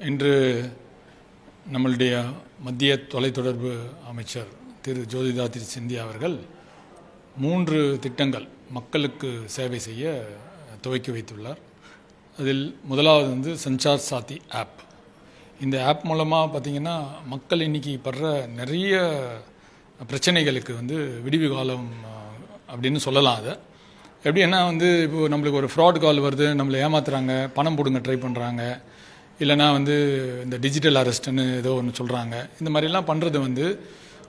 இன்று நம்மளுடைய மத்திய தொலைத்தொடர்பு அமைச்சர் திரு ஜோதிராதித்ய சிந்தியா அவர்கள் 3 திட்டங்கள் மக்களுக்கு சேவை செய்ய துவக்கி வைத்துள்ளார். அதில் முதலாவது சஞ்சார் சாத்தி ஆப். இந்த ஆப் மூலமாக பார்த்திங்கன்னா மக்கள் இன்றைக்கி படுற நிறைய பிரச்சனைகளுக்கு விடிவு காலம் அப்படின்னு சொல்லலாம். அதை எப்படின்னா இப்போது நம்மளுக்கு ஒரு ஃப்ராட் கால் வருது, நம்மளை ஏமாத்துறாங்க, பணம் போடுங்க ட்ரை பண்ணுறாங்க, இல்லைனா இந்த டிஜிட்டல் அரெஸ்ட்டுன்னு ஏதோ ஒன்று சொல்கிறாங்க. இந்த மாதிரிலாம் பண்ணுறது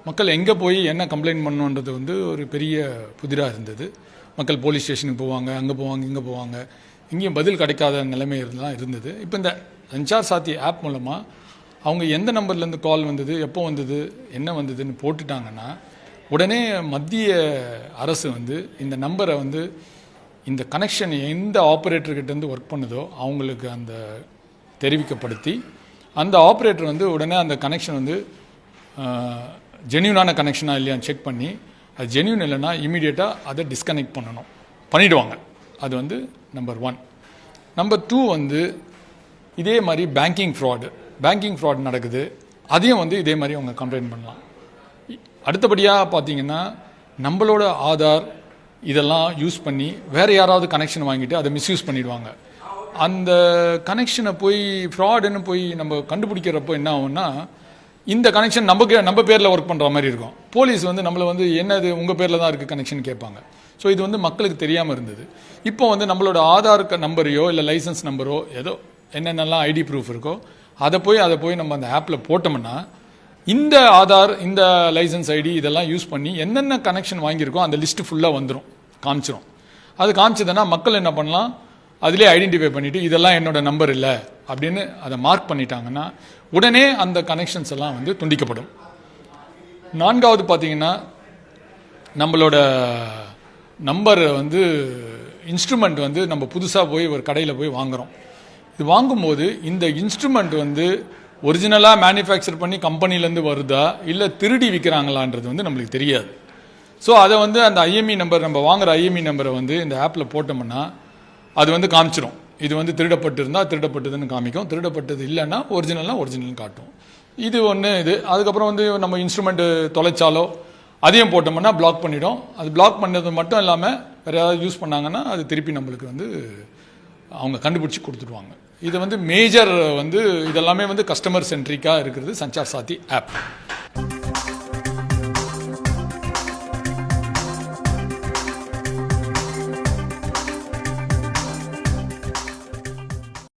மக்கள் எங்கே போய் என்ன கம்ப்ளைண்ட் பண்ணணுன்றது ஒரு பெரிய புதிராக இருந்தது. மக்கள் போலீஸ் ஸ்டேஷனுக்கு போவாங்க, அங்கே போவாங்க, இங்கே போவாங்க, இங்கேயும் பதில் கிடைக்காத நிலைமை தான் இருந்தது. இப்போ இந்த சஞ்சார் சாத்தி ஆப் மூலமாக அவங்க எந்த நம்பர்லேருந்து கால் வந்தது, எப்போ வந்தது, என்ன வந்ததுன்னு போட்டுட்டாங்கன்னா உடனே மத்திய அரசு இந்த நம்பரை இந்த கனெக்ஷன் எந்த ஆப்ரேட்டர்கிட்டேருந்து ஒர்க் பண்ணுதோ அவங்களுக்கு அந்த தெரிவிக்கப்படுத்தி அந்த ஆப்ரேட்டர் உடனே அந்த கனெக்ஷன் ஜென்யூனான கனெக்ஷனாக இல்லையான்னு செக் பண்ணி அது ஜென்யூன் இல்லைன்னா இமீடியட்டாக அதை டிஸ்கனெக்ட் பண்ணிவிடுவாங்க. அது நம்பர் 1. நம்பர் 2 இதே மாதிரி பேங்கிங் ஃப்ராட் நடக்குது, அதையும் இதே மாதிரி அவங்க கம்ப்ளைண்ட் பண்ணலாம். அடுத்தபடியாக பார்த்தீங்கன்னா நம்மளோட ஆதார் இதெல்லாம் யூஸ் பண்ணி வேறு யாராவது கனெக்ஷன் வாங்கிட்டு அதை மிஸ்யூஸ் பண்ணிடுவாங்க. அந்த கனெக்ஷனை போய் ஃப்ராடுன்னு போய் நம்ம கண்டுபிடிக்கிறப்போ என்ன ஆகும்னா இந்த கனெக்ஷன் நம்ம பேரில் ஒர்க் பண்ணுற மாதிரி இருக்கும். போலீஸ் நம்மளை என்னது உங்கள் பேரில் தான் இருக்குது கனெக்ஷன் கேட்பாங்க. ஸோ இது மக்களுக்கு தெரியாமல் இருந்தது. இப்போ நம்மளோட ஆதார் நம்பரையோ இல்லை லைசன்ஸ் நம்பரோ ஏதோ என்னென்னலாம் ஐடி ப்ரூஃப் இருக்கோ அதை போய் நம்ம அந்த ஆப்பில் போட்டோம்னா இந்த ஆதார், இந்த லைசன்ஸ் ஐடி இதெல்லாம் யூஸ் பண்ணி என்னென்ன கனெக்ஷன் வாங்கியிருக்கோம் அந்த லிஸ்ட்டு ஃபுல்லாக காமிச்சிரும். அது காமிச்சதுன்னா மக்கள் என்ன பண்ணலாம், அதிலே ஐடென்டிஃபை பண்ணிவிட்டு இதெல்லாம் என்னோட நம்பர் இல்லை அப்படின்னு அதை மார்க் பண்ணிட்டாங்கன்னா உடனே அந்த கனெக்ஷன்ஸ் எல்லாம் துண்டிக்கப்படும். 4வது பார்த்தீங்கன்னா நம்மளோட நம்பர் இன்ஸ்ட்ருமெண்ட் நம்ம புதுசாக போய் ஒரு கடையில் போய் வாங்குகிறோம். இது வாங்கும்போது இந்த இன்ஸ்ட்ருமெண்ட் ஒரிஜினலாக மேனுஃபேக்சர் பண்ணி கம்பெனிலேருந்து வருதா இல்லை திருடி விற்கிறாங்களான்றது நம்மளுக்கு தெரியாது. ஸோ அதை அந்த ஐஎம்இ நம்பர், நம்ம வாங்குகிற ஐஎம்இ நம்பரை இந்த ஆப்பில் போட்டோம்னா அது காமிச்சிரும். இது திருடப்பட்டு இருந்தால் திருடப்பட்டதுன்னு காமிக்கும், திருடப்பட்டது இல்லைன்னா ஒரிஜினல்னு காட்டும். இது ஒன்று. அதுக்கப்புறம் நம்ம இன்ஸ்ட்ருமெண்ட்டு தொலைச்சாலோ அதையும் போட்டோம்னா பிளாக் பண்ணிடும். அது பிளாக் பண்ணது மட்டும் இல்லாமல் வேறு ஏதாவது யூஸ் பண்ணாங்கன்னா அது திருப்பி நம்மளுக்கு அவங்க கண்டுபிடிச்சி கொடுத்துடுவாங்க. இது மேஜர் இதெல்லாமே கஸ்டமர் சென்ட்ரிக்காக இருக்கிறது சஞ்சார் சாத்தி ஆப்.